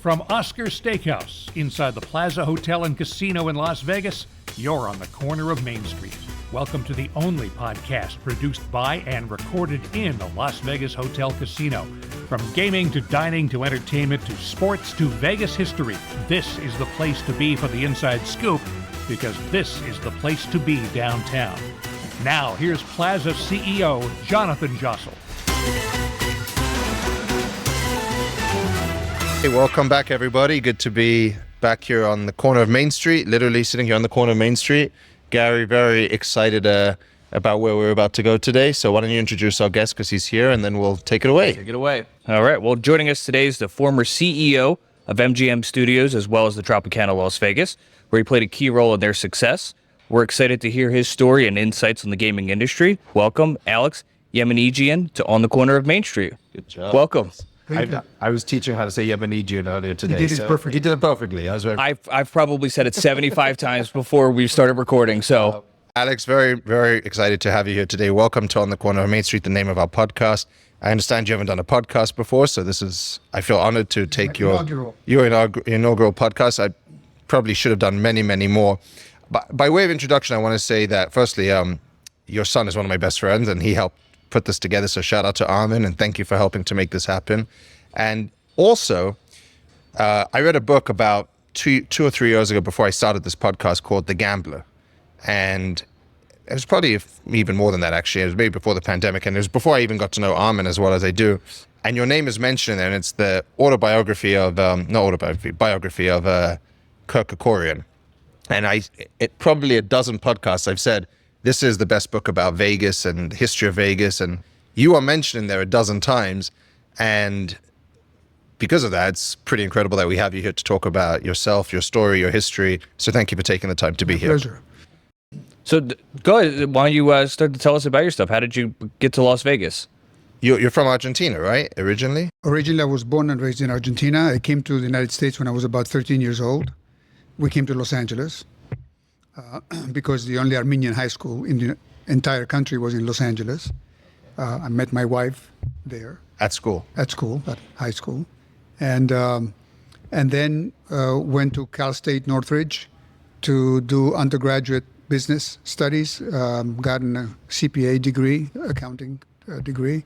From Oscar Steakhouse, inside the Plaza Hotel and Casino in Las Vegas, you're on the corner of Main Street. Welcome to the only podcast produced by and recorded in the Las Vegas Hotel Casino. From gaming to dining to entertainment to sports to Vegas history, this is the place to be for the inside scoop, because this is the place to be downtown. Now, here's Plaza CEO Jonathan Jossel. Hey, welcome back, everybody. Good to be back here on the corner of Main Street, literally sitting here on the corner of Main Street. Gary, very excited about where we're about to go today. So why don't you introduce our guest, because he's here, and then we'll take it away. Take it away. All right. Well, joining us today is the former CEO of MGM Studios, as well as the Tropicana Las Vegas, where he played a key role in their success. We're excited to hear his story and insights on the gaming industry. Welcome, Alex Yemenidjian, to On the Corner of Main Street. Good job. Welcome. I was teaching how to say Yemanijian earlier today. He did it perfectly. He did it perfectly. I've probably said it 75 times before we started recording, so... Alex, very, very excited to have you here today. Welcome to On the Corner of Main Street, the name of our podcast. I understand you haven't done a podcast before, so I feel honored to take your inaugural podcast. I probably should have done many, many more. But by way of introduction, I want to say that, firstly, your son is one of my best friends, and he helped put this together. So shout out to Armin, and thank you for helping to make this happen. And also, I read a book about two or 3 years ago before I started this podcast called The Gambler. And it was probably even more than that, actually. It was maybe before the pandemic, and it was before I even got to know Armin as well as I do. And your name is mentioned in there, and it's the biography of Kirk Kerkorian. And it probably a dozen podcasts I've said, this is the best book about Vegas and the history of Vegas. And you are mentioned in there a dozen times. And because of that, it's pretty incredible that we have you here to talk about yourself, your story, your history. So thank you for taking the time to be here. Pleasure. So go ahead. Why don't you start to tell us about your stuff? How did you get to Las Vegas? You're from Argentina, right? Originally? Originally, I was born and raised in Argentina. I came to the United States when I was about 13 years old. We came to Los Angeles because the only Armenian high school in the entire country was in Los Angeles. I met my wife there. At school? At high school. And then went to Cal State Northridge to do undergraduate business studies, gotten a CPA degree, accounting degree,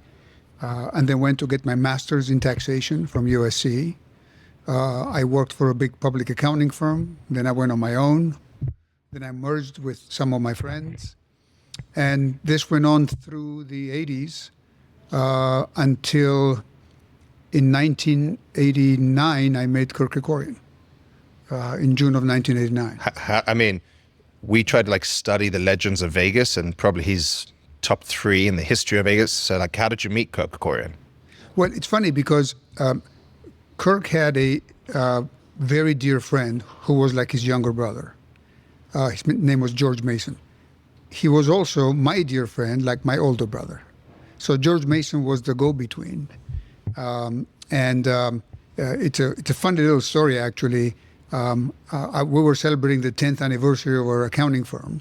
and then went to get my master's in taxation from USC. I worked for a big public accounting firm. Then I went on my own. Then I merged with some of my friends. And this went on through the 80s until in 1989, I met Kirk Kerkorian in June of 1989. I mean, we tried to study the legends of Vegas, and probably he's top 3 in the history of Vegas. So how did you meet Kirk Kerkorian? Well, it's funny because Kirk had a very dear friend who was like his younger brother. His name was George Mason. He was also my dear friend, like my older brother. So George Mason was the go-between. It's a funny little story, actually. We were celebrating the 10th anniversary of our accounting firm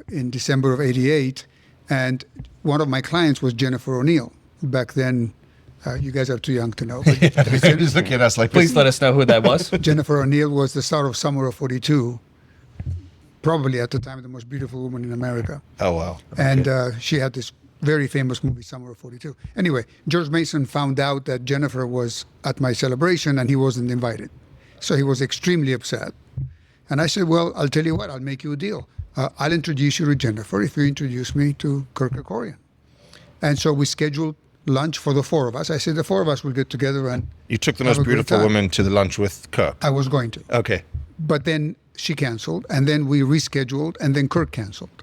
in December of '88, and one of my clients was Jennifer O'Neill. Back then, you guys are too young to know. But He's looking at us like, Please let us know who that was. Jennifer O'Neill was the star of Summer of '42, probably at the time the most beautiful woman in America. Oh, wow. And she had this very famous movie, Summer of '42. Anyway, George Mason found out that Jennifer was at my celebration and he wasn't invited. So he was extremely upset. And I said, well, I'll tell you what, I'll make you a deal. I'll introduce you to Jennifer if you introduce me to Kirk Kerkorian. And so we scheduled lunch for the 4 of us. I said, the 4 of us will get together and You took the most beautiful woman to the lunch with Kirk. I was going to. Okay. But then she canceled, and then we rescheduled, and then Kirk canceled.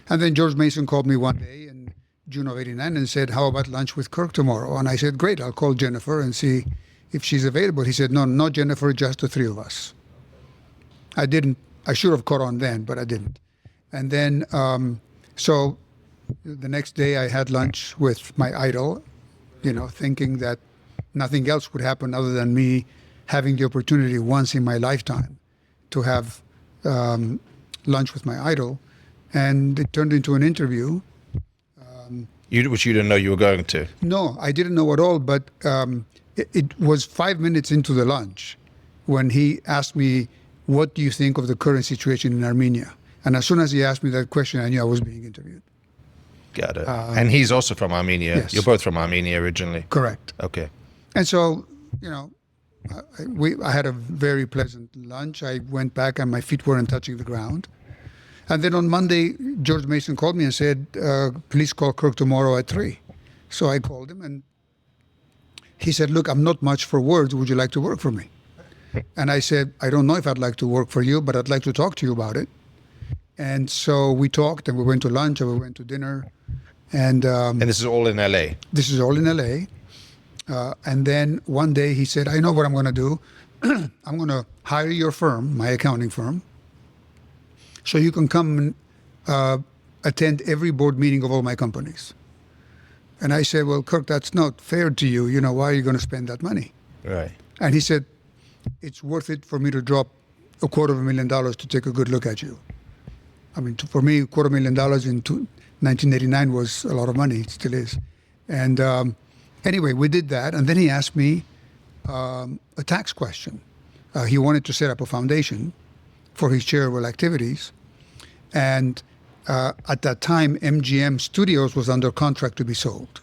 And then George Mason called me one day in June of '89 and said, how about lunch with Kirk tomorrow? And I said, great, I'll call Jennifer and see if she's available. He said, no, not Jennifer, just the 3 of us. I should have caught on then, but I didn't. And then, so the next day I had lunch with my idol, thinking that nothing else would happen other than me having the opportunity once in my lifetime to have lunch with my idol. And it turned into an interview. Which you didn't know you were going to? No, I didn't know at all, but it was 5 minutes into the lunch when he asked me, what do you think of the current situation in Armenia? And as soon as he asked me that question, I knew I was being interviewed. Got it. And he's also from Armenia. Yes. You're both from Armenia originally. Correct. Okay. And so, I had a very pleasant lunch. I went back and my feet weren't touching the ground. And then on Monday, George Mason called me and said, please call Kirk tomorrow at 3. So I called him and he said, look, I'm not much for words. Would you like to work for me? And I said, I don't know if I'd like to work for you, but I'd like to talk to you about it. And so we talked and we went to lunch and we went to dinner. And this is all in LA? This is all in LA. And then one day he said, I know what I'm going to do. I'm going to hire your firm, my accounting firm, so you can come and attend every board meeting of all my companies. And I said, well, Kirk, that's not fair to you. Why are you going to spend that money? Right. And he said, it's worth it for me to drop $250,000 to take a good look at you. I mean, for me, $250,000 in 1989 was a lot of money. It still is. And anyway, we did that. And then he asked me a tax question. He wanted to set up a foundation for his charitable activities. And at that time, MGM Studios was under contract to be sold.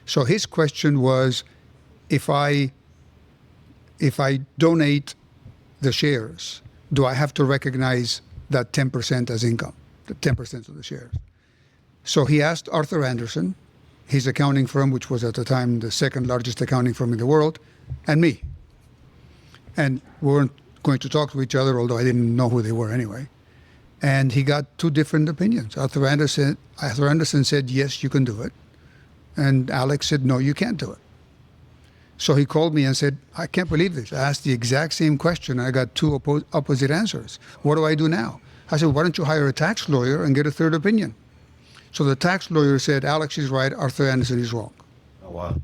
So his question was, if I donate the shares, do I have to recognize that 10% as income, the 10% of the shares? So he asked Arthur Andersen, his accounting firm, which was at the time the second largest accounting firm in the world, and me. And we weren't going to talk to each other, although I didn't know who they were anyway. And he got two different opinions. Arthur Andersen said, yes, you can do it. And Alex said, no, you can't do it. So he called me and said, I can't believe this. I asked the exact same question. And I got two opposite answers. What do I do now? I said, why don't you hire a tax lawyer and get a third opinion? So the tax lawyer said, Alex is right, Arthur Andersen is wrong. Oh, wow.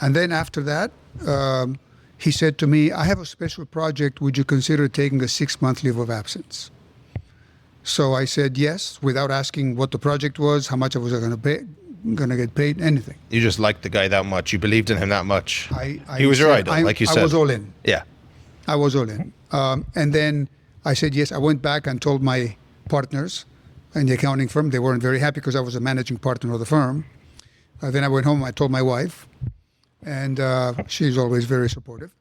And then after that, he said to me, I have a special project. Would you consider taking a 6-month leave of absence? So I said yes, without asking what the project was, how much I was going to get paid, anything. You just liked the guy that much. You believed in him that much. He was said, your idol, like you said. I was all in. Yeah. I was all in. And then I said yes. I went back and told my partners in the accounting firm. They weren't very happy because I was a managing partner of the firm. Then I went home. I told my wife, and she's always very supportive.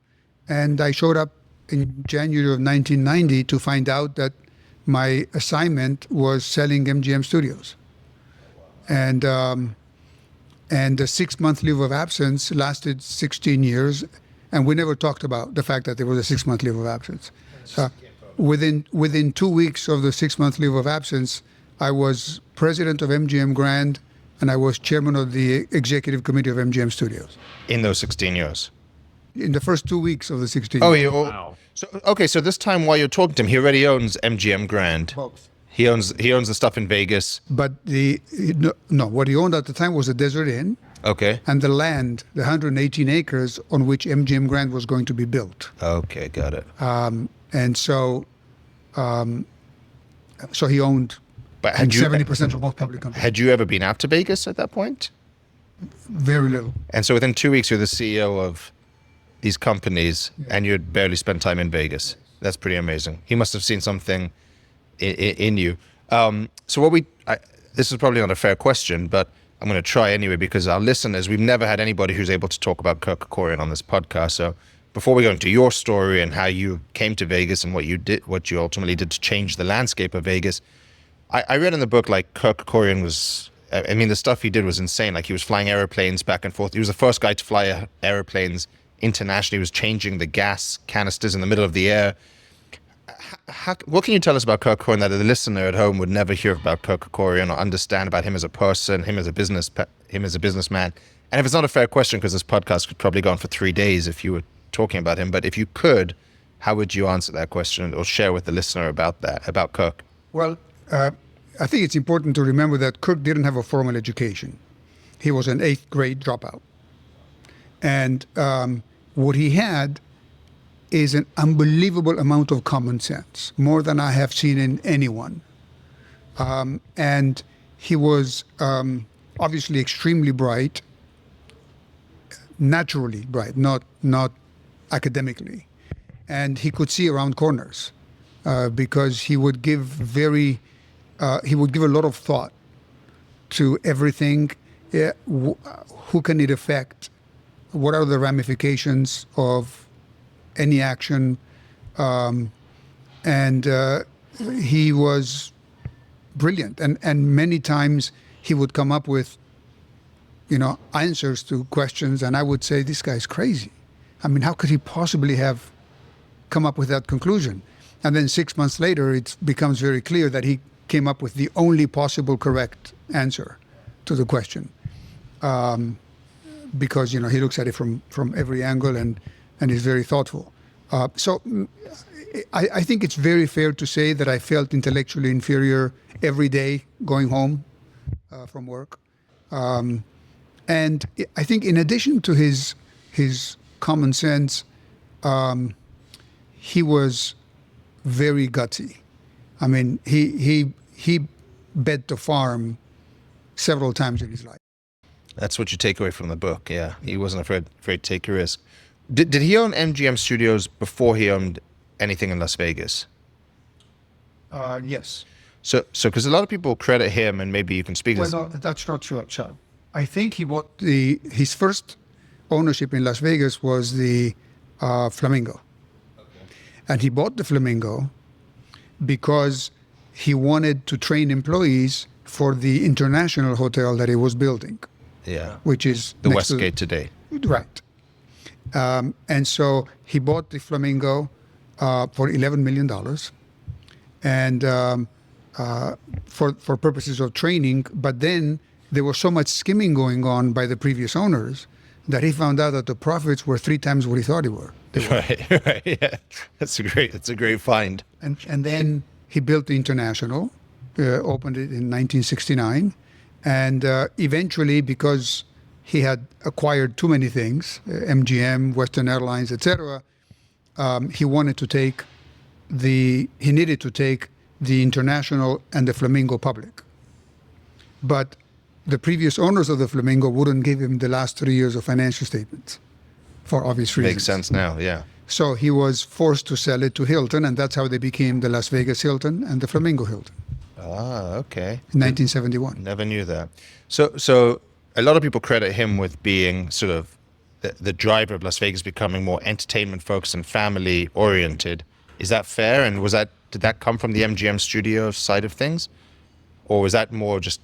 And I showed up in January of 1990 to find out that my assignment was selling MGM Studios. And the 6-month leave of absence lasted 16 years, and we never talked about the fact that there was a 6-month leave of absence. Within 2 weeks of the 6-month leave of absence, I was president of MGM Grand, and I was chairman of the executive committee of MGM Studios. In those 16 years? In the first 2 weeks of the 16 Oh, years. wow. So this time while you're talking to him, he already owns MGM Grand. Both. He owns the stuff in Vegas. But what he owned at the time was a Desert Inn. Okay. And the land, the 118 acres on which MGM Grand was going to be built. Okay, got it. And so he owned 70% of both public companies. Had you ever been out to Vegas at that point? Very little. And so within 2 weeks, you're the CEO of these companies, and you'd barely spent time in Vegas. That's pretty amazing. He must have seen something in you. So this is probably not a fair question, but I'm going to try anyway, because our listeners, we've never had anybody who's able to talk about Kirk Kerkorian on this podcast. So before we go into your story and how you came to Vegas and what you ultimately did to change the landscape of Vegas, I read in the book, like, Kirk Kerkorian was, I mean, the stuff he did was insane. Like, he was flying airplanes back and forth. He was the first guy to fly airplanes internationally. He was changing the gas canisters in the middle of the air. What can you tell us about Kirk Kerkorian that the listener at home would never hear about Kirk Kerkorian or understand about him as a person, him as a businessman? And if it's not a fair question, because this podcast could probably go on for 3 days if you were talking about him, but if you could, how would you answer that question or share with the listener about Kirk? Well, I think it's important to remember that Kirk didn't have a formal education. He was an 8th grade dropout. And what he had is an unbelievable amount of common sense, more than I have seen in anyone. And he was obviously extremely bright, naturally bright, not academically. And he could see around corners because he would give a lot of thought to everything. Who can it affect? What are the ramifications of any action? And he was brilliant. And many times he would come up with, answers to questions, and I would say, this guy's crazy. I mean, how could he possibly have come up with that conclusion? And then 6 months later, it becomes very clear that he came up with the only possible correct answer to the question. Because, he looks at it from every angle and is very thoughtful. So I think it's very fair to say that I felt intellectually inferior every day going home from work. And I think in addition to his common sense, he was very gutsy. I mean, he bet the farm several times in his life. That's what you take away from the book. Yeah, he wasn't afraid to take a risk. Did he own MGM Studios before he owned anything in Las Vegas? Yes. So because a lot of people credit him, and maybe you can speak. Well, no, that's not true, Sean. I think he bought his first ownership in Las Vegas was the Flamingo. Okay. And he bought the Flamingo because he wanted to train employees for the international hotel that he was building. Yeah. Which is the Westgate today. Right. And so he bought the Flamingo for $11 million. And for purposes of training, but then there was so much skimming going on by the previous owners that he found out that the profits were 3 times what he thought they were. Right, yeah. That's a great find. And then he built the International, opened it in 1969, and eventually, because he had acquired too many things, MGM, Western Airlines, etc., he needed to take the International and the Flamingo public. But the previous owners of the Flamingo wouldn't give him the last 3 years of financial statements for obvious reasons. Makes sense now, yeah. So he was forced to sell it to Hilton, and that's how they became the Las Vegas Hilton and the Flamingo Hilton. Ah, okay. In 1971. Never knew that. So a lot of people credit him with being sort of the driver of Las Vegas becoming more entertainment focused and family oriented. Is that fair? And did that come from the MGM studio side of things? Or was that more just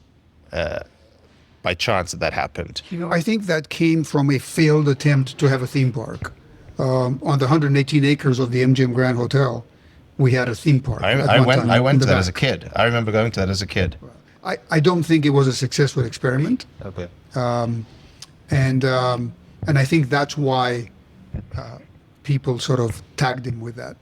by chance that happened? I think that came from a failed attempt to have a theme park. On the 118 acres of the MGM Grand Hotel, we had a theme park. I went to that as a kid. I remember going to that as a kid. I don't think it was a successful experiment. Okay. And I think that's why people sort of tagged him with that.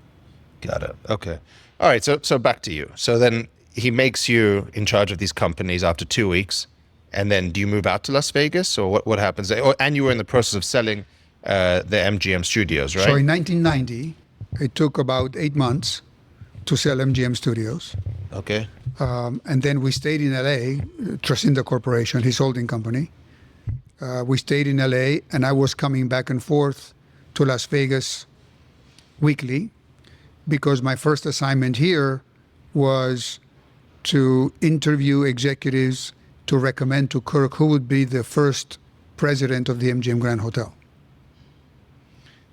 Got it. Okay. All right. So back to you. So then he makes you in charge of these companies after 2 weeks, and then do you move out to Las Vegas, or what happens? And you were in the process of selling the MGM Studios, right? So in 1990, it took about 8 months to sell MGM Studios. Okay. And then we stayed in LA, Tracinda Corporation, his holding company. We stayed in LA, and I was coming back and forth to Las Vegas weekly because my first assignment here was to interview executives to recommend to Kirk who would be the first president of the MGM Grand Hotel.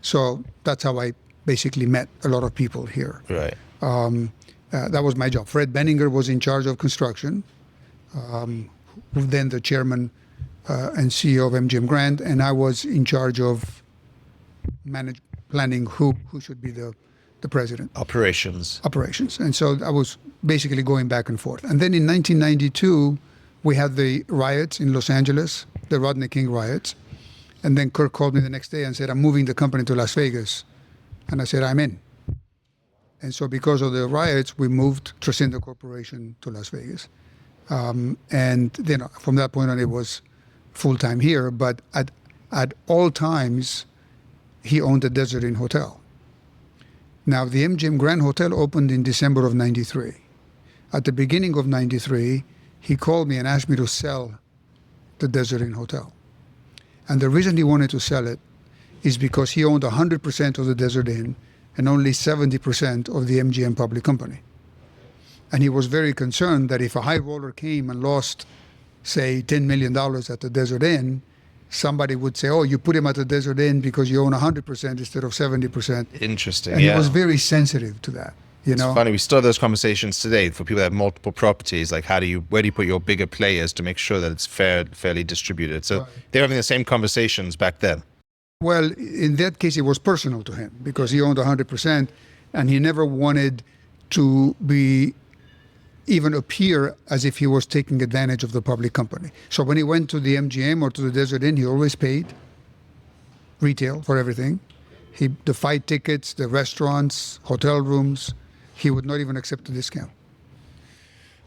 So that's how I basically met a lot of people here. Right. That was my job. Fred Benninger was in charge of construction, then the chairman and CEO of MGM Grand, and I was in charge of planning who should be the president. Operations. And so I was basically going back and forth. And then in 1992, we had the riots in Los Angeles, the Rodney King riots. And then Kirk called me the next day and said, I'm moving the company to Las Vegas. And I said, I'm in. And so because of the riots, we moved Tracinda Corporation to Las Vegas. And then from that point on, it was full-time here. But at all times, he owned the Desert Inn Hotel. Now, the MGM Grand Hotel opened in December of 93. At the beginning of 93, he called me and asked me to sell the Desert Inn Hotel. And the reason he wanted to sell it is because he owned 100% of the Desert Inn and only 70% of the MGM public company. And he was very concerned that if a high roller came and lost, say, $10 million at the Desert Inn, somebody would say, oh, you put him at the Desert Inn because you own 100% instead of 70%. Interesting, and he was very sensitive to that. It's funny, we still have those conversations today for people that have multiple properties, like where do you put your bigger players to make sure that it's fairly distributed? So they were having the same conversations back then. Well, in that case, it was personal to him because he owned 100% and he never wanted to even appear as if he was taking advantage of the public company. So when he went to the MGM or to the Desert Inn, he always paid retail for everything. The fight tickets, the restaurants, hotel rooms, he would not even accept a discount.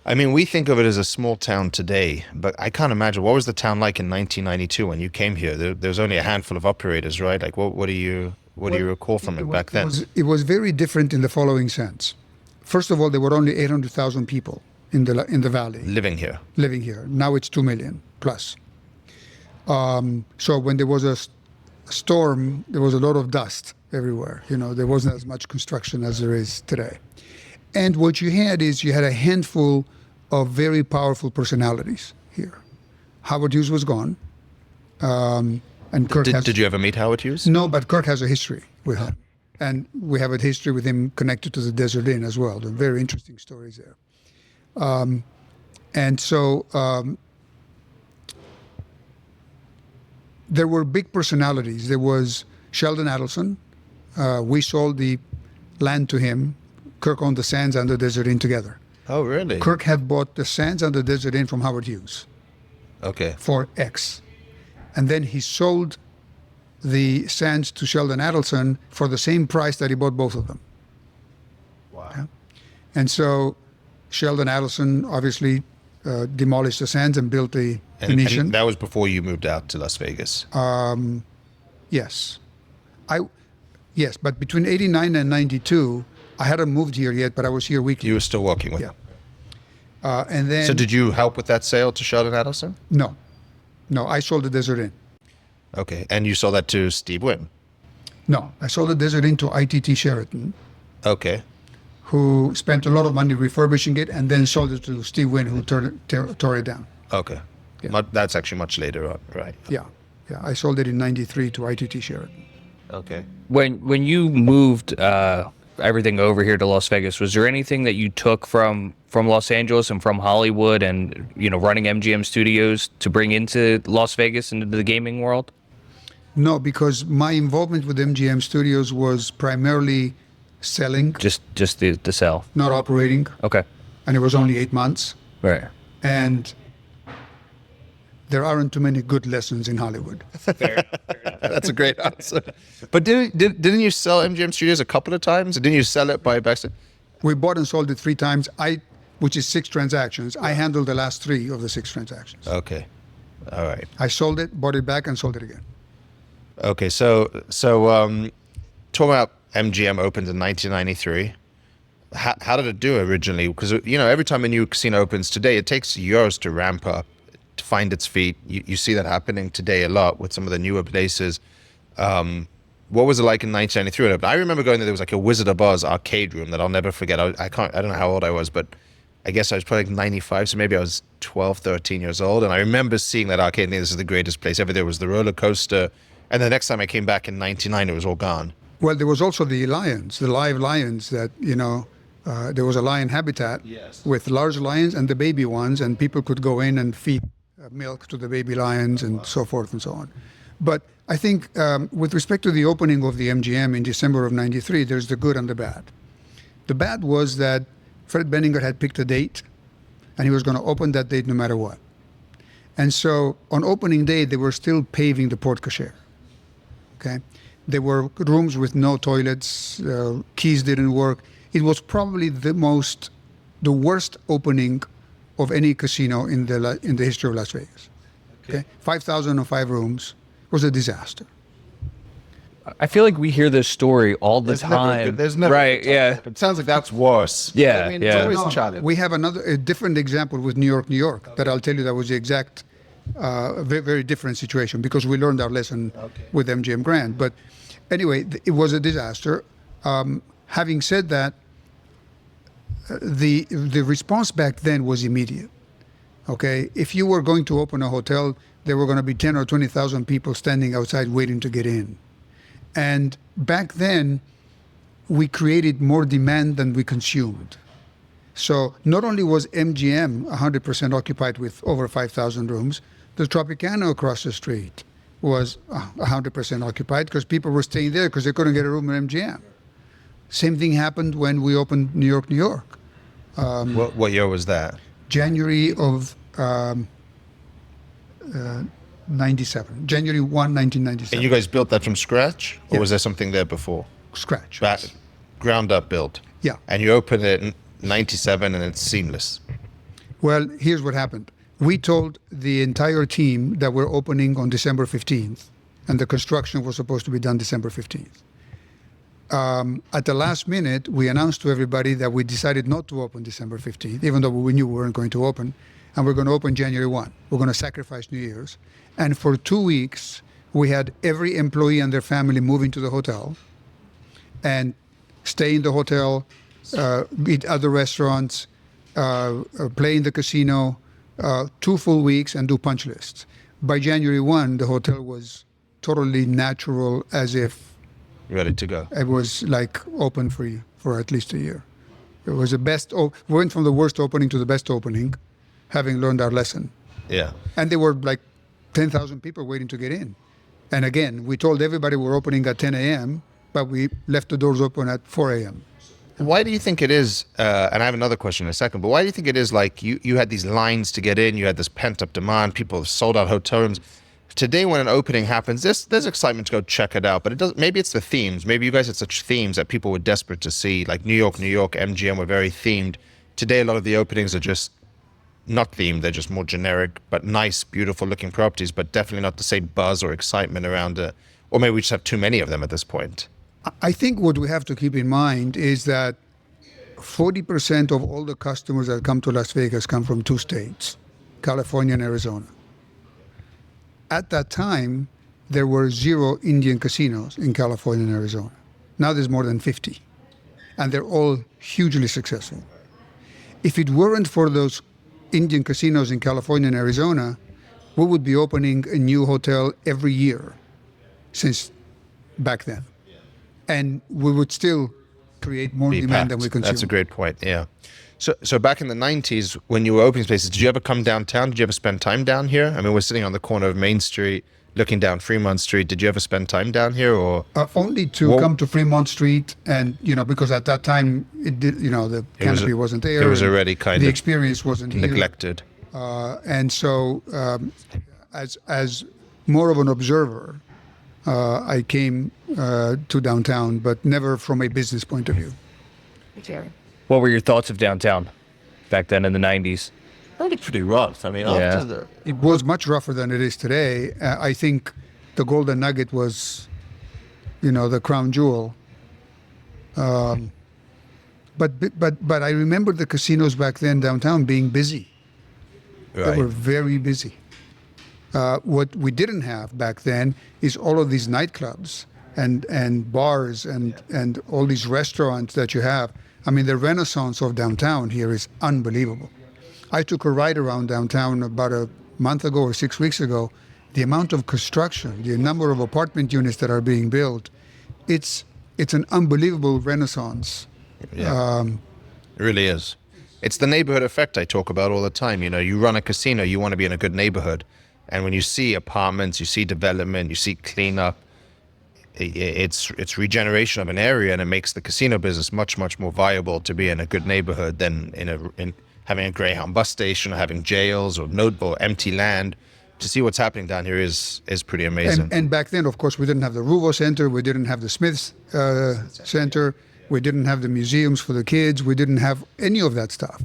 I mean, we think of it as a small town today, but I can't imagine. What was the town like in 1992 when you came here? There was only a handful of operators, right? Like, what do you recall from it back then? It was very different in the following sense. First of all, there were only 800,000 people in the valley. Living here. Now it's 2 million plus. So when there was a storm, there was a lot of dust everywhere. There wasn't as much construction as there is today. And what you had a handful of very powerful personalities here. Howard Hughes was gone. And Kirk did you ever meet Howard Hughes? No, but Kirk has a history with him. And we have a history with him connected to the Desert Inn as well. There are very interesting stories there. There were big personalities. There was Sheldon Adelson. We sold the land to him. Kirk owned the Sands and the Desert Inn together. Oh, really? Kirk had bought the Sands and the Desert Inn from Howard Hughes. Okay. For X. And then he sold the Sands to Sheldon Adelson for the same price that he bought both of them. Wow. Yeah? And so Sheldon Adelson obviously demolished the Sands and built the Venetian. And that was before you moved out to Las Vegas. Yes. Yes, but between 89 and 92, I hadn't moved here yet, but I was here weekly. You were still working with him. And then. So did you help with that sale to Sheldon Adelson? No, I sold the Desert Inn. Okay, and you sold that to Steve Wynn? No, I sold the Desert Inn to ITT Sheraton. Okay. Who spent a lot of money refurbishing it and then sold it to Steve Wynn, who tore it down. Okay. Yeah. That's actually much later on, right? Yeah. I sold it in 93 to ITT Sheraton. Okay. When you moved everything over here to Las Vegas, was there anything that you took from Los Angeles and from Hollywood and running MGM Studios to bring into Las Vegas and into the gaming world? No, because my involvement with MGM Studios was primarily selling. Just the sell. Not operating. Okay. And it was only 8 months. Right. And there aren't too many good lessons in Hollywood. Fair That's a great answer. But didn't you sell MGM Studios a couple of times? Didn't you sell it by back? We bought and sold it 3 times, which is 6 transactions. I handled the last 3 of the 6 transactions. Okay. All right. I sold it, bought it back, and sold it again. Okay, so talking about MGM opened in 1993. How did it do originally? Because every time a new casino opens today, it takes years to ramp up, to find its feet. You see that happening today a lot with some of the newer places. What was it like in 1993? I remember going there was like a Wizard of Oz arcade room that I'll never forget. I don't know how old I was, but I guess I was probably like 95, so maybe I was 12, 13 years old. And I remember seeing that arcade and thinking, this is the greatest place ever. There was the roller coaster. And the next time I came back in 99, it was all gone. Well, there was also the lions, the live lions that, there was a lion habitat with large lions and the baby ones, and people could go in and feed milk to the baby lions and so forth and so on. But I think with respect to the opening of the MGM in December of 93, there's the good and the bad. The bad was that Fred Benninger had picked a date, and he was going to open that date no matter what. And so on opening day, they were still paving the porte cochere. Okay, there were rooms with no toilets, keys didn't work. It was probably the worst opening of any casino in the history of Las Vegas. Okay, 5,005 rooms. It was a disaster. I feel like we hear this story all the time. There's never right? Yeah. It sounds like that's worse. Yeah. I mean, yeah. It's always challenge. We have a different example with New York, that I'll tell you that was the exact a very, very different situation because we learned our lesson with MGM Grand. But anyway, it was a disaster. Having said that, the response back then was immediate. Okay, if you were going to open a hotel, there were going to be 10 or 20,000 people standing outside waiting to get in. And back then, we created more demand than we consumed. So not only was MGM 100% occupied with over 5,000 rooms, the Tropicana across the street was 100% occupied because people were staying there because they couldn't get a room at MGM. Same thing happened when we opened New York, New York. What year was that? January of 97. January 1, 1997. And you guys built that from scratch? Or Yeah. was there something there before? Scratch. Ground up built? Yeah. And you opened it in 97 and it's seamless? Well, here's what happened. We told the entire team that we're opening on December 15th, and the construction was supposed to be done December 15th. At the last minute, we announced to everybody that we decided not to open December 15th, even though we knew we weren't going to open, and we're going to open January 1. We're going to sacrifice New Year's. And for 2 weeks, we had every employee and their family move into the hotel and stay in the hotel, eat at the restaurants, play in the casino, 2 full weeks, and do punch lists. By January 1, the hotel was totally natural, as if Ready to go? it was like open for at least a year. It was the best. We went from the worst opening to the best opening, having learned our lesson. Yeah. And there were like 10,000 people waiting to get in. And again, we told everybody we're opening at 10 a.m., but we left the doors open at 4 a.m. Why do you think it is, and I have another question in a second, but why do you think it is like you had these lines to get in, you had this pent-up demand, people have sold out hotel rooms. Today when an opening happens, there's excitement to go check it out, but it doesn't. Maybe it's the themes. Maybe you guys had such themes that people were desperate to see, like New York, MGM were very themed. Today a lot of the openings are just not themed, they're just more generic, but nice, beautiful looking properties, but definitely not the same buzz or excitement around it. Or maybe we just have too many of them at this point. I think what we have to keep in mind is that 40% of all the customers that come to Las Vegas come from 2 states, California and Arizona. At that time, there were 0 Indian casinos in California and Arizona. Now there's more than 50, and they're all hugely successful. If it weren't for those Indian casinos in California and Arizona, we would be opening a new hotel every year since back then. And we would still create more Be demand packed. than we consume. That's a great point, yeah. So back in the 90s, when you were opening spaces, did you ever come downtown? Did you ever spend time down here? I mean, we're sitting on the corner of Main Street, looking down Fremont Street. Did you ever spend time down here, or? Only to come to Fremont Street, and because at that time it did, the canopy wasn't there. It was and already kind the of experience wasn't here. neglected. And so, as more of an observer, I came to downtown, but never from a business point of view. What were your thoughts of downtown back then in the 90s? Pretty rough. I mean, Yeah. after the It was much rougher than it is today. I think the Golden Nugget was, the crown jewel. But I remember the casinos back then downtown being busy. They Right. were very busy. What we didn't have back then is all of these nightclubs and bars and all these restaurants that you have. I mean, the renaissance of downtown here is unbelievable. I took a ride around downtown about a month ago or 6 weeks ago. The amount of construction, the number of apartment units that are being built, it's an unbelievable renaissance. Yeah. It really is. It's the neighborhood effect I talk about all the time. You run a casino, you want to be in a good neighborhood. And when you see apartments, you see development, you see cleanup, it's regeneration of an area, and it makes the casino business much, much more viable to be in a good neighborhood than in having a Greyhound bus station, or having jails or empty land. To see what's happening down here is pretty amazing. And back then, of course, we didn't have the Ruvo Center, we didn't have the Smiths Center, we didn't have the museums for the kids, we didn't have any of that stuff.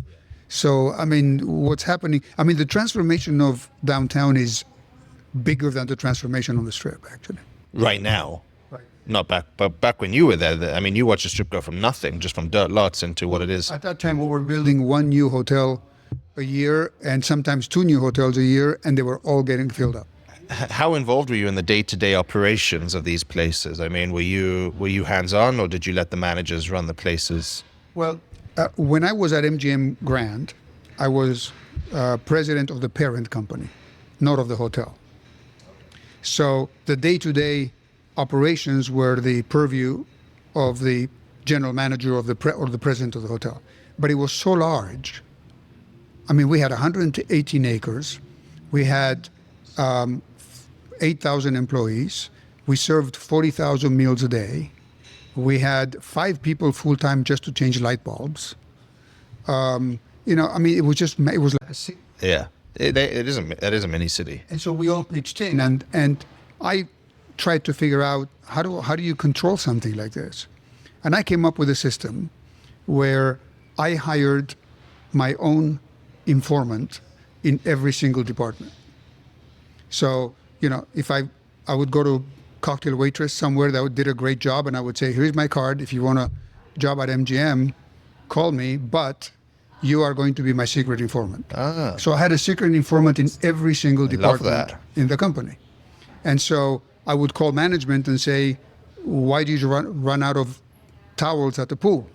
So, I mean, what's happening? I mean, the transformation of downtown is bigger than the transformation on the Strip, actually. Right now. Right. Not back when you were there. I mean, you watched the Strip go from nothing, just from dirt lots into what it is. At that time, we were building one new hotel a year and sometimes 2 new hotels a year, and they were all getting filled up. How involved were you in the day-to-day operations of these places? I mean, were you hands-on, or did you let the managers run the places? Well, when I was at MGM Grand, I was president of the parent company, not of the hotel. So the day-to-day operations were the purview of the general manager of or the president of the hotel. But it was so large. I mean, we had 118 acres. We had 8,000 employees. We served 40,000 meals a day. We had 5 people full-time just to change light bulbs. I mean, it was like a city. Yeah, it is a mini city. And so we all pitched in, and I tried to figure out how do you control something like this? And I came up with a system where I hired my own informant in every single department. So, if I would go to cocktail waitress somewhere that did a great job, and I would say, here's my card. If you want a job at MGM, call me, but you are going to be my secret informant. So I had a secret informant in every single department in the company. And so I would call management and say, why did you run out of towels at the pool?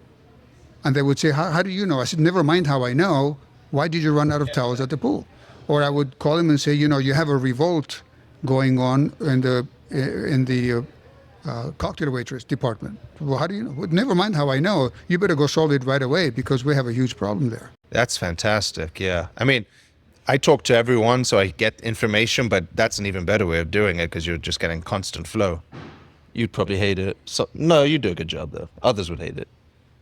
And they would say, how do you know? I said, never mind how I know. Why did you run out of towels at the pool? Or I would call him and say, you have a revolt going on in the cocktail waitress department. Well, how do you know? Well, never mind how I know. You better go solve it right away because we have a huge problem there. That's fantastic. Yeah. I mean, I talk to everyone, so I get information, but that's an even better way of doing it because you're just getting constant flow. You'd probably hate it. No, you do a good job though. Others would hate it.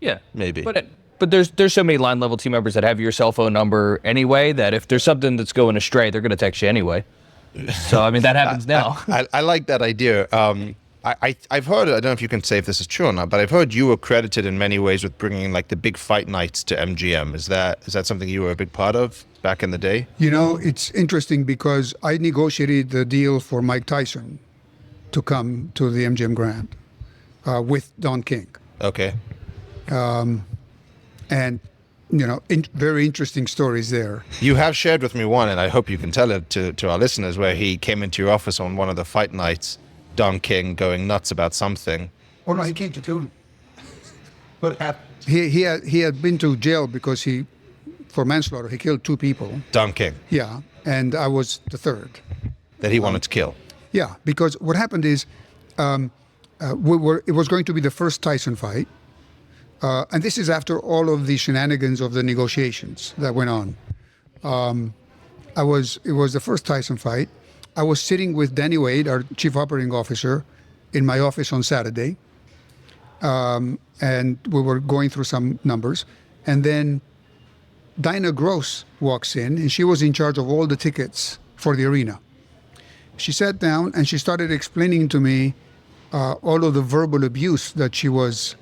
Yeah, maybe. But there's so many line level team members that have your cell phone number anyway that if there's something that's going astray, they're going to text you anyway. So I mean that happens now. I like that idea. I've heard, I don't know if you can say if this is true or not, but I've heard you were credited in many ways with bringing like the big fight nights to MGM. Is that something you were a big part of back in the day? It's interesting because I negotiated the deal for Mike Tyson to come to the MGM Grand with Don King. Okay. And very interesting stories there. You have shared with me one, and I hope you can tell it to our listeners, where he came into your office on one of the fight nights, Don King going nuts about something. Oh no, he came to kill me. But he had been to jail because for manslaughter, he killed 2 people. Don King. Yeah, and I was the third. That he wanted to kill. Yeah, because what happened is, it was going to be the first Tyson fight. And this is after all of the shenanigans of the negotiations that went on. It was the first Tyson fight. I was sitting with Danny Wade, our chief operating officer, in my office on Saturday. And we were going through some numbers. And then Dinah Gross walks in, and she was in charge of all the tickets for the arena. She sat down and she started explaining to me all of the verbal abuse that she was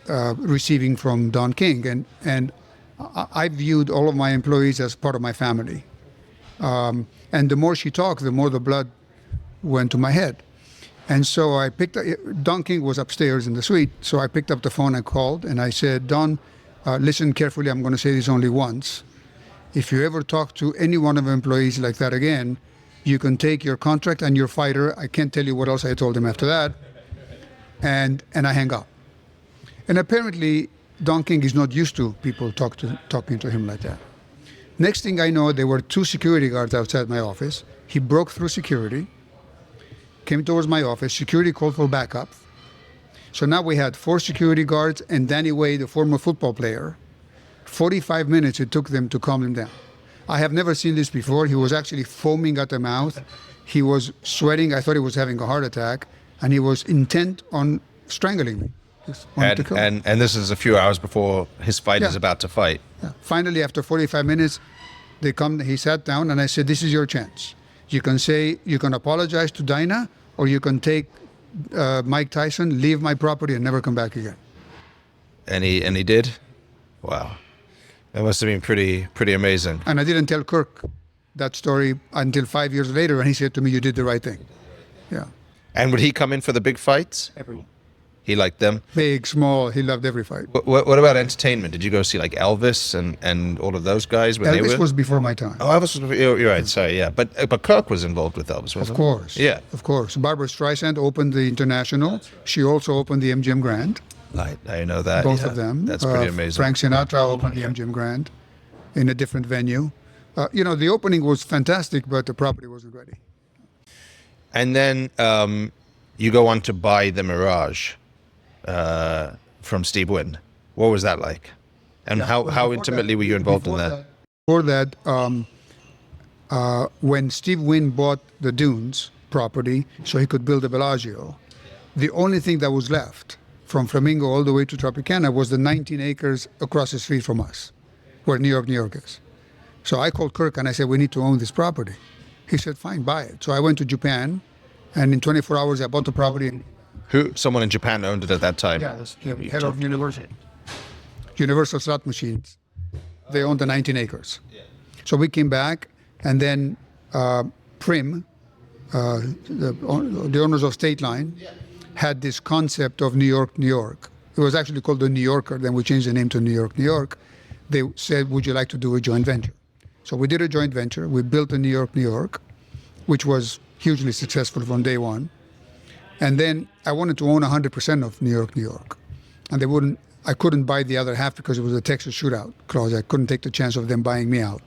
receiving from Don King, and I viewed all of my employees as part of my family. And the more she talked, the more the blood went to my head. And so I picked up, Don King was upstairs in the suite, so I picked up the phone and called, and I said, Don, listen carefully, I'm going to say this only once. If you ever talk to any one of the employees like that again, you can take your contract and your fighter. I can't tell you what else I told him after that. And I hang up. And apparently, Don King is not used to people talking to him like that. Next thing I know, there were 2 security guards outside my office. He broke through security, came towards my office. Security called for backup. So now we had 4 security guards and Danny Wade, the former football player. 45 minutes it took them to calm him down. I have never seen this before. He was actually foaming at the mouth. He was sweating. I thought he was having a heart attack. And he was intent on strangling me. And this is a few hours before his fight is about to fight. Yeah. Finally, after 45 minutes, he sat down and I said, this is your chance. You can apologize to Dinah, or you can take Mike Tyson, leave my property and never come back again. And he did? Wow. That must have been pretty amazing. And I didn't tell Kirk that story until 5 years later, and he said to me, you did the right thing. Yeah. And would he come in for the big fights? He liked them. Big, small, he loved every fight. What about entertainment? Did you go see like Elvis and all of those guys when they were? Elvis was before my time. Oh, Elvis was. You're right. Sorry, yeah. But Kirk was involved with Elvis, wasn't Of he? course. Yeah. Of course. Barbara Streisand opened the International. She also opened the MGM Grand. I know that. Both yeah. of them. That's pretty amazing. Frank Sinatra opened the MGM Grand in a different venue. The opening was fantastic, but the property wasn't ready. And then you go on to buy the Mirage from Steve Wynn. What was that like? And how intimately were you involved in that? Before that, when Steve Wynn bought the Dunes property so he could build a Bellagio, the only thing that was left from Flamingo all the way to Tropicana was the 19 acres across the street from us, where New York is. So I called Kirk and I said, we need to own this property. He said, fine, buy it. So I went to Japan, and in 24 hours I bought the property. Someone in Japan owned it at that time? Yeah, the head of Universal slot machines. They owned the 19 acres. So we came back, and then Prim, the owners of State Line, had this concept of New York, New York. It was actually called the New Yorker. Then we changed the name to New York, New York. They said, would you like to do a joint venture? So we did a joint venture. We built a New York, New York, which was hugely successful from day one. And then I wanted to own 100% of New York, New York. And I couldn't buy the other half because it was a Texas shootout clause. I couldn't take the chance of them buying me out.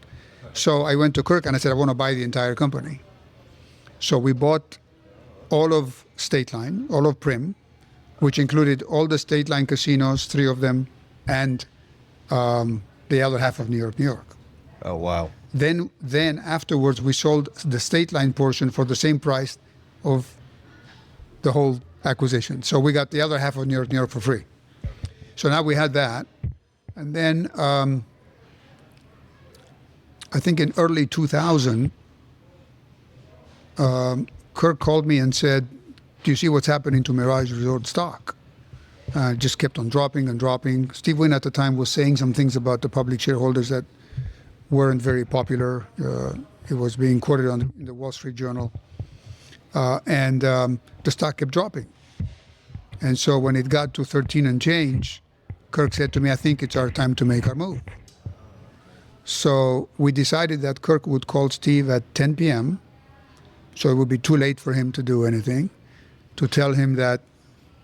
So I went to Kirk and I said, I want to buy the entire company. So we bought all of State Line, all of Prim, which included all the State Line casinos, 3 of them, and the other half of New York, New York. Oh, wow. Then afterwards, we sold the State Line portion for the same price of the whole acquisition. So we got the other half of New York for free. So now we had that. And then I think in early 2000, Kirk called me and said, do you see what's happening to Mirage Resort stock? It just kept on dropping and dropping. Steve Wynn at the time was saying some things about the public shareholders that weren't very popular. It was being quoted in the Wall Street Journal. And the stock kept dropping. And so when it got to 13 and change, Kirk said to me, I think it's our time to make our move. So we decided that Kirk would call Steve at 10 p.m., so it would be too late for him to do anything, to tell him that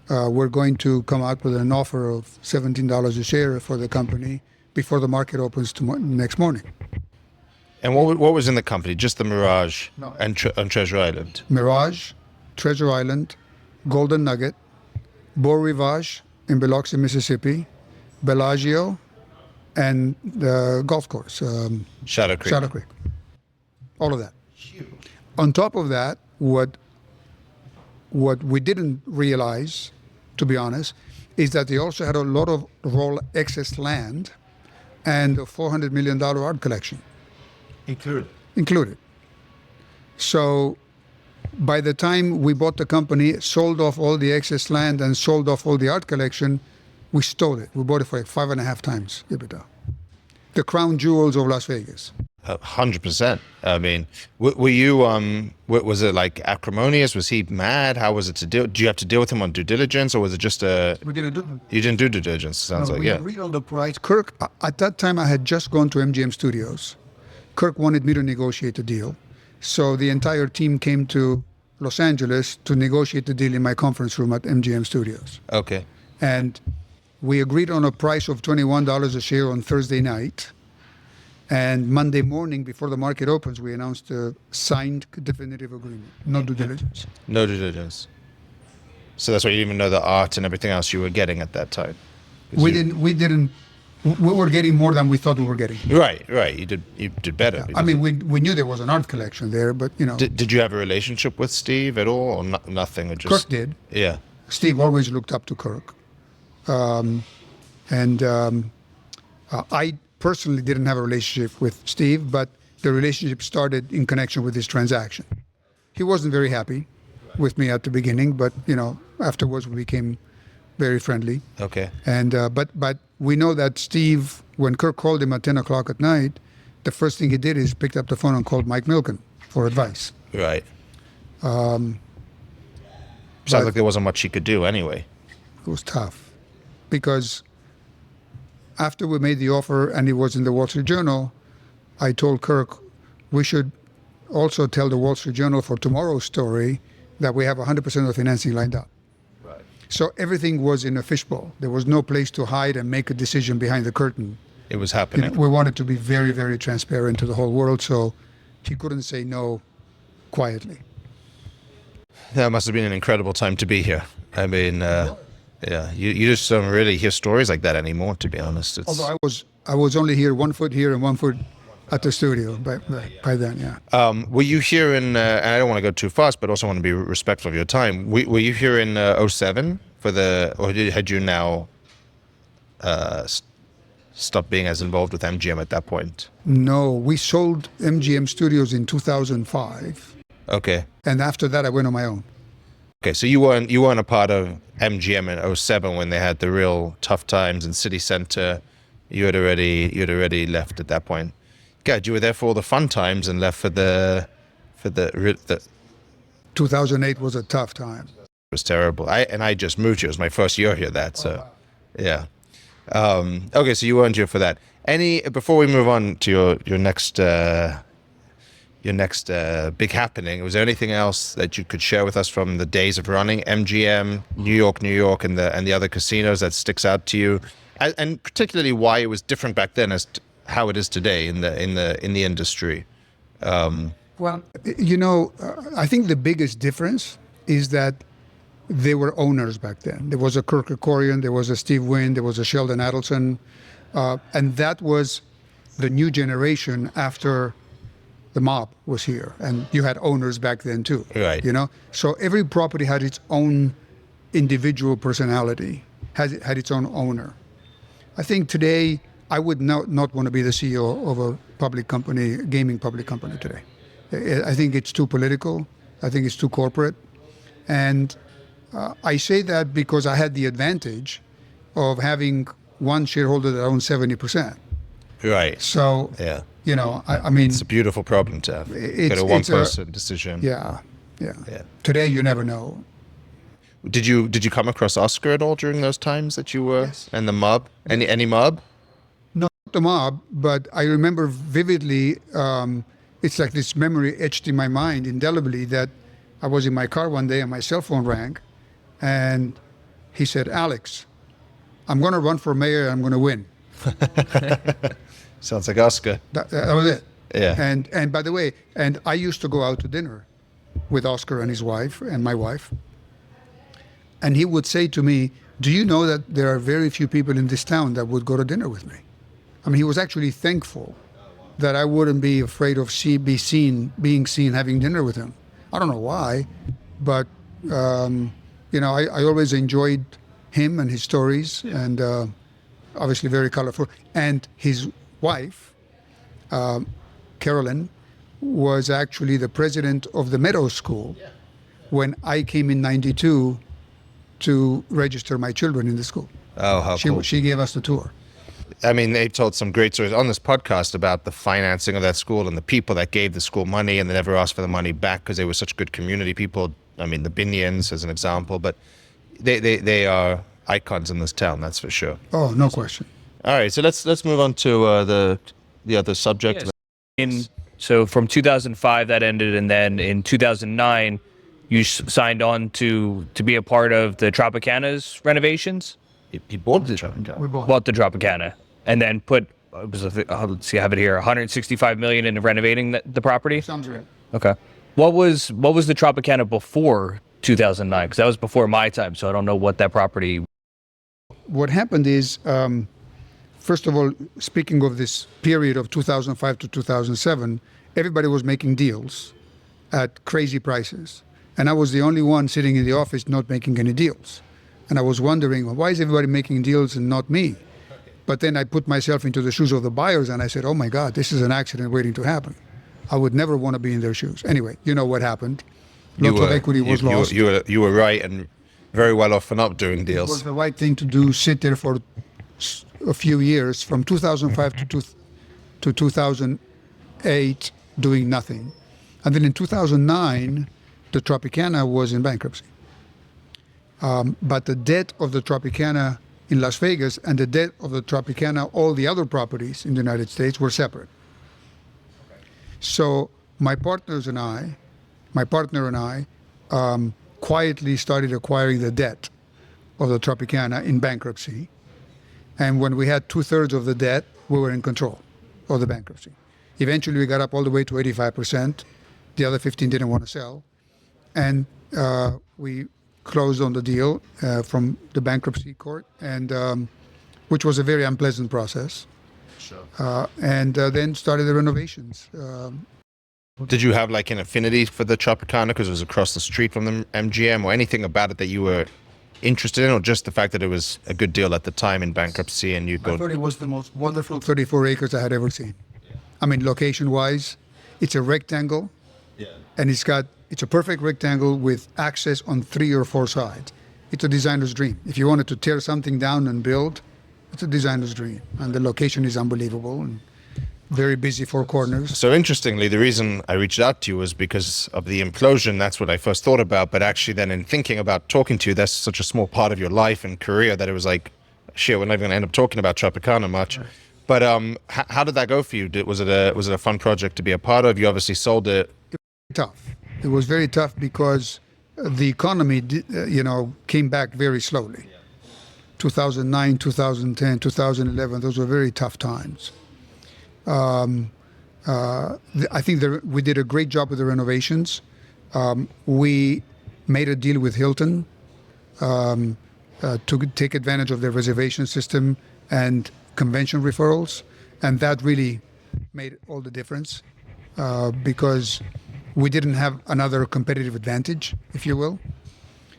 we're going to come out with an offer of $17 a share for the company before the market opens next morning. And what was in the company? Just the Mirage No. and Treasure Island? Mirage, Treasure Island, Golden Nugget, Beau Rivage in Biloxi, Mississippi, Bellagio, and the golf course, Shadow Creek. Shadow Creek. All of that. On top of that, what we didn't realize, to be honest, is that they also had a lot of raw excess land and a $400 million art collection. Included. So by the time we bought the company, sold off all the excess land and sold off all the art collection, we stole it. We bought it for like 5.5 times EBITDA. The crown jewels of Las Vegas. 100%. I mean, were you, was it like acrimonious? Was he mad? How was it to deal? Do you have to deal with him on due diligence, or was it just We didn't do it. You didn't do due diligence, sounds like, we yeah. agreed on the price. Kirk, at that time, I had just gone to MGM Studios. Kirk wanted me to negotiate the deal. So the entire team came to Los Angeles to negotiate the deal in my conference room at MGM Studios. Okay. And we agreed on a price of $21 a share on Thursday night. And Monday morning, before the market opens, we announced a signed definitive agreement. No due diligence. No due diligence. So that's why you didn't even know the art and everything else you were getting at that time. We were getting more than we thought we were getting. Right. You did better. Yeah. I mean, we knew there was an art collection there, but you know. Did you have a relationship with Steve at all, or nothing? Or just Kirk did. Yeah. Steve always looked up to Kirk. I personally didn't have a relationship with Steve, but the relationship started in connection with this transaction. He wasn't very happy with me at the beginning, but you know, afterwards we became very friendly. Okay. And but we know that Steve, when Kirk called him at 10 o'clock at night, the first thing he did is picked up the phone and called Mike Milken for advice. Right. Sounds like there wasn't much he could do anyway. It was tough because after we made the offer and it was in the Wall Street Journal, I told Kirk we should also tell the Wall Street Journal for tomorrow's story that we have 100% of the financing lined up. Right. So everything was in a fishbowl. There was no place to hide and make a decision behind the curtain. It was happening. We wanted to be very, very transparent to the whole world, so he couldn't say no quietly. That must have been an incredible time to be here. I mean, yeah, you just don't really hear stories like that anymore, to be honest. Although I was only here 1 foot here and 1 foot at the studio by then, yeah. Were you here in, and I don't want to go too fast, but also want to be respectful of your time. Were you here in 07 for or had you now stopped being as involved with MGM at that point? No, we sold MGM Studios in 2005. Okay. And after that, I went on my own. Okay, so you weren't a part of MGM in 07 when they had the real tough times in City Center. You had already left at that point. God, you were there for all the fun times and left for the 2008 was a tough time. It was terrible. I just moved here. It was my first year here. Yeah. Okay, so you weren't here for that. Before we move on to your next big happening, was there anything else that you could share with us from the days of running MGM, New York, and the other casinos that sticks out to you, and particularly why it was different back then as how it is today in the industry? Well, I think the biggest difference is that they were owners back then. There was a Kirk Kerkorian, there was a Steve Wynn, there was a Sheldon Adelson, and that was the new generation after the mob was here, and you had owners back then too. Right. So every property had its own individual personality, had its own owner. I think today I would not want to be the CEO of a public company, gaming public company today. I think it's too political. I think it's too corporate, and I say that because I had the advantage of having one shareholder that owns 70%. Right. So, yeah. I mean, it's a beautiful problem to have. Get a one-person decision. Yeah. Today, you never know. Did you come across Oscar at all during those times that you were? Yes. And the mob? Any mob? Not the mob, but I remember vividly. It's like this memory etched in my mind indelibly that I was in my car one day and my cell phone rang, and he said, "Alex, I'm going to run for mayor. And I'm going to win." Sounds like Oscar. That was it. Yeah. And by the way, I used to go out to dinner with Oscar and his wife and my wife. And he would say to me, "Do you know that there are very few people in this town that would go to dinner with me?" I mean, he was actually thankful that I wouldn't be afraid of being seen having dinner with him. I don't know why, but I always enjoyed him and his stories, and obviously very colorful. And his wife, Carolyn, was actually the president of the Meadows School when I came in '92 to register my children in the school. Oh, how cool. She gave us the tour. I mean, they've told some great stories on this podcast about the financing of that school and the people that gave the school money and they never asked for the money back because they were such good community people. I mean, the Binions as an example, but they are icons in this town, that's for sure. Oh, no question. All right, so let's move on to the other subject. Yes. So from 2005 that ended, and then in 2009 you signed on to be a part of the Tropicana's renovations. He bought the Tropicana. We bought the Tropicana, and then put let's see, I have it here, 165 million into renovating the property. Sounds right. Okay. What was the Tropicana before 2009? Because that was before my time, so I don't know what that property. What happened is, first of all, speaking of this period of 2005 to 2007, everybody was making deals at crazy prices. And I was the only one sitting in the office not making any deals. And I was wondering, why is everybody making deals and not me? But then I put myself into the shoes of the buyers and I said, oh my God, this is an accident waiting to happen. I would never want to be in their shoes. Anyway, you know what happened. Lots of equity was lost. You were right and very well off for not doing deals. It was the right thing to do, sit there for a few years, from 2005 to 2008, doing nothing. And then in 2009, the Tropicana was in bankruptcy. But the debt of the Tropicana in Las Vegas and the debt of the Tropicana, all the other properties in the United States, were separate. So my partner and I quietly started acquiring the debt of the Tropicana in bankruptcy. And when we had 2/3 of the debt, we were in control of the bankruptcy. Eventually, we got up all the way to 85%. The other 15 didn't want to sell. And we closed on the deal from the bankruptcy court, and which was a very unpleasant process. Sure. And then started the renovations. Did you have like an affinity for the Tropicana because it was across the street from the MGM, or anything about it that you were interested in, or just the fact that it was a good deal at the time in bankruptcy and you I thought it was the most wonderful 34 acres I had ever seen. Yeah. I mean, location-wise, it's a rectangle, and it's a perfect rectangle with access on 3 or 4 sides. It's a designer's dream. If you wanted to tear something down and build, it's a designer's dream. And the location is unbelievable and very busy 4 corners. So interestingly, the reason I reached out to you was because of the implosion. That's what I first thought about. But actually then in thinking about talking to you, that's such a small part of your life and career that it was like, shit, we're not even going to end up talking about Tropicana much. Right. But how did that go for you? Was it a fun project to be a part of? You obviously sold it. Tough. It was very tough because the economy, came back very slowly. 2009, 2010, 2011, those were very tough times. I think we did a great job with the renovations. We made a deal with Hilton to take advantage of their reservation system and convention referrals, and that really made all the difference because we didn't have another competitive advantage, if you will.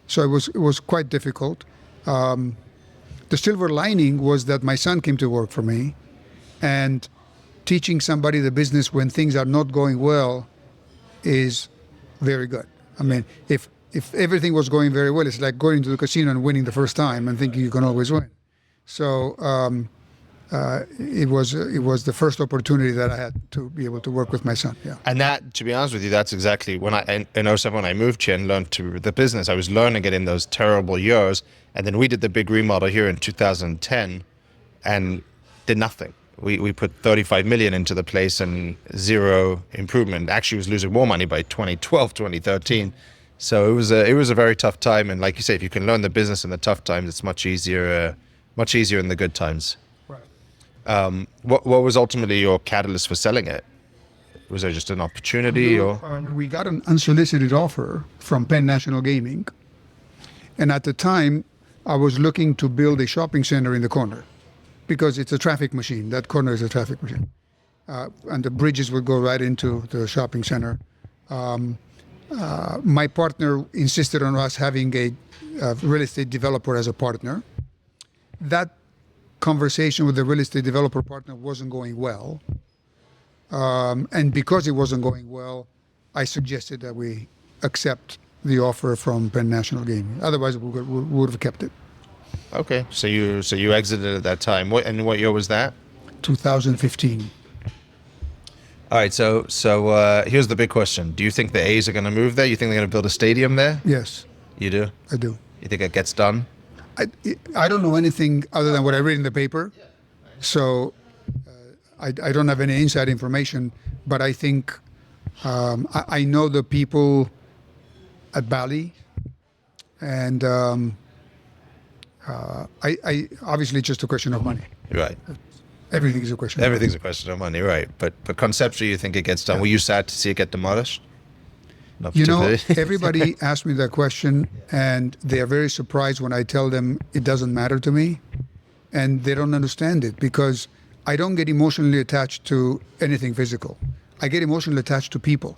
So it was quite difficult. The silver lining was that my son came to work for me, and teaching somebody the business when things are not going well is very good. I mean, if everything was going very well, it's like going to the casino and winning the first time and thinking you can always win. So it was the first opportunity that I had to be able to work with my son. Yeah. And that, to be honest with you, that's exactly when in 2007 when I moved here and learned to the business. I was learning it in those terrible years, and then we did the big remodel here in 2010, and did nothing. We put 35 million into the place and 0 improvement. Actually, was losing more money by 2012, 2013. So it was a very tough time. And like you say, if you can learn the business in the tough times, it's much easier in the good times. Right. What was ultimately your catalyst for selling it? Was there just an opportunity, or? We got an unsolicited offer from Penn National Gaming, and at the time, I was looking to build a shopping center in the corner, because it's a traffic machine. That corner is a traffic machine. And the bridges would go right into the shopping center. My partner insisted on us having a real estate developer as a partner. That conversation with the real estate developer partner wasn't going well. And because it wasn't going well, I suggested that we accept the offer from Penn National Gaming. Otherwise, we would have kept it. Okay, so you exited at that time. What year was that? 2015. All right, so here's the big question: do you think the A's are going to move there? You think they're going to build a stadium there? Yes. You do? I do. You think it gets done? I don't know anything other than what I read in the paper, so I don't have any inside information. But I think I know the people at Bali, and I obviously it's just a question of money. Right. Everything is a question. Everything's a question of money, right? But conceptually, you think it gets done. Yeah. Were you sad to see it get demolished? Everybody asks me that question, and they are very surprised when I tell them it doesn't matter to me, and they don't understand it because I don't get emotionally attached to anything physical. I get emotionally attached to people,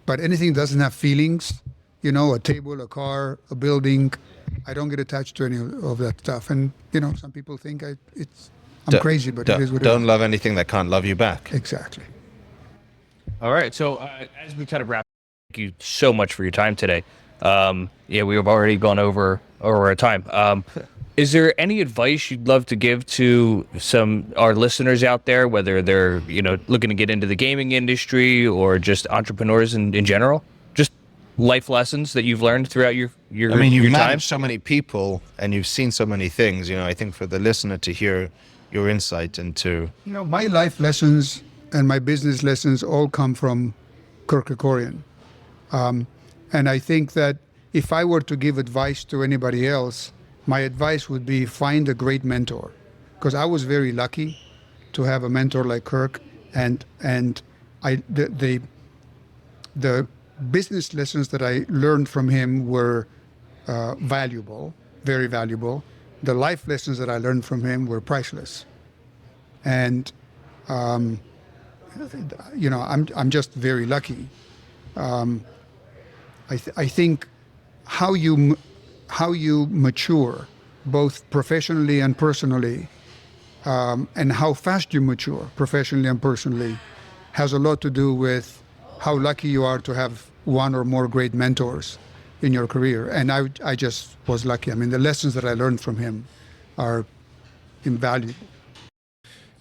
but anything that doesn't have feelings, a table, a car, a building, I don't get attached to any of that stuff. And some people think I'm crazy, but it is what it is. Don't love anything that can't love you back. Exactly. All right. So as we kind of wrap, thank you so much for your time today. We have already gone over our time. Is there any advice you'd love to give to our listeners out there, whether they're looking to get into the gaming industry or just entrepreneurs in general? Just life lessons that you've learned throughout your I mean, you've your time? managed so many people and you've seen so many things. I think for the listener to hear your insight into... My life lessons and my business lessons all come from Kirk Kerkorian. And I think that if I were to give advice to anybody else, my advice would be find a great mentor. Because I was very lucky to have a mentor like Kirk, and the business lessons that I learned from him were valuable, very valuable. The life lessons that I learned from him were priceless. And I'm just very lucky. I think how you mature, both professionally and personally, and how fast you mature professionally and personally, has a lot to do with how lucky you are to have one or more great mentors in your career. And I just was lucky. I mean, the lessons that I learned from him are invaluable.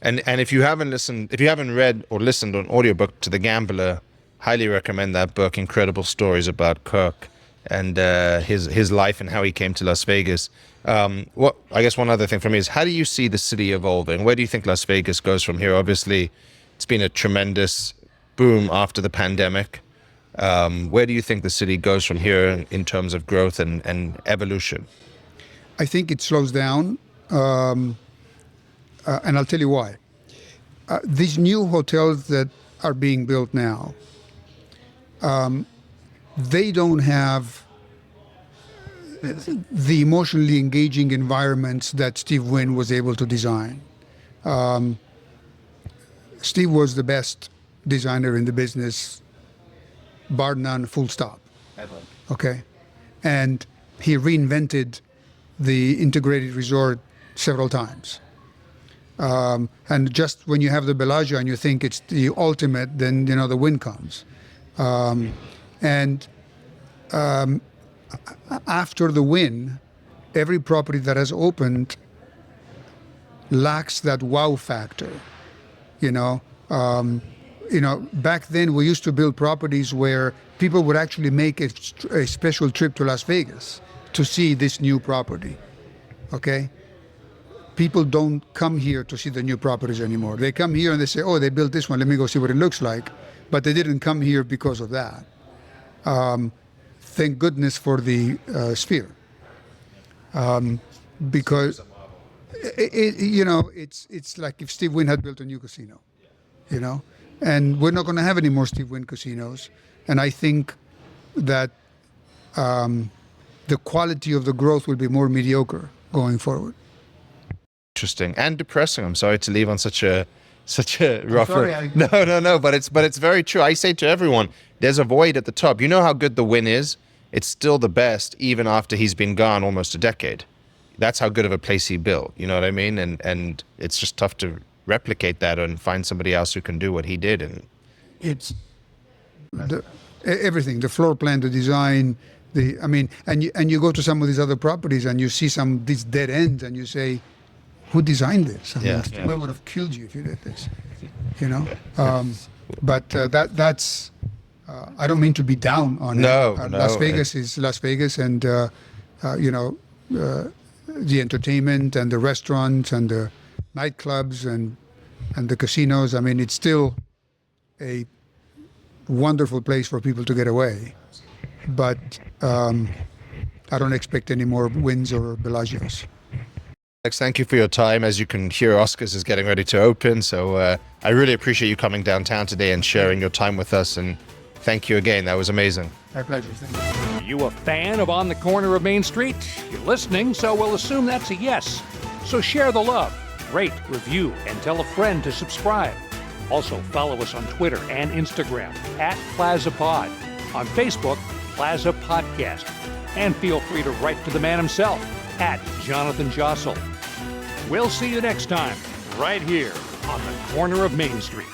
And if you haven't read or listened on audiobook to The Gambler, highly recommend that book. Incredible stories about Kirk and his life and how he came to Las Vegas. I guess one other thing for me is, how do you see the city evolving? Where do you think Las Vegas goes from here? Obviously, it's been a tremendous boom after the pandemic. Where do you think the city goes from here in terms of growth and evolution? I think it slows down, and I'll tell you why. These new hotels that are being built now, they don't have the emotionally engaging environments that Steve Wynn was able to design. Steve was the best designer in the business, bar none, full stop. Okay? And he reinvented the integrated resort several times. And just when you have the Bellagio and you think it's the ultimate, then, the Wynn comes. After the Wynn, every property that has opened lacks that wow factor. Back then we used to build properties where people would actually make a special trip to Las Vegas to see this new property. Okay? People don't come here to see the new properties anymore. They come here and they say, oh, they built this one, let me go see what it looks like. But they didn't come here because of that. Thank goodness for the Sphere. Because, it's like if Steve Wynn had built a new casino, And we're not going to have any more Steve Wynn casinos. And I think that the quality of the growth will be more mediocre going forward. Interesting and depressing. I'm sorry to leave on such a rough. No. But it's very true. I say to everyone, there's a void at the top. You know how good the Wynn is. It's still the best, even after he's been gone almost a decade. That's how good of a place he built. You know what I mean? And it's just tough to replicate that and find somebody else who can do what he did. And it's everything, the floor plan, the design, and you go to some of these other properties and you see these dead ends and you say, who designed this? I would have killed you if you did this, But that's, I don't mean to be down on it. Las Vegas is Las Vegas, and the entertainment and the restaurants and the nightclubs and the casinos. I mean, it's still a wonderful place for people to get away. But I don't expect any more Wynns or Bellagios. Alex, thank you for your time. As you can hear, Oscars is getting ready to open. So I really appreciate you coming downtown today and sharing your time with us. And thank you again. That was amazing. My pleasure. Thank you. You a fan of On the Corner of Main Street? You're listening, so we'll assume that's a yes. So share the love, rate, review, and tell a friend to subscribe. Also, follow us on Twitter and Instagram @PlazaPod, on Facebook, Plaza Podcast, and feel free to write to the man himself @Jonathan Jossel. We'll see you next time, right here on the corner of Main Street.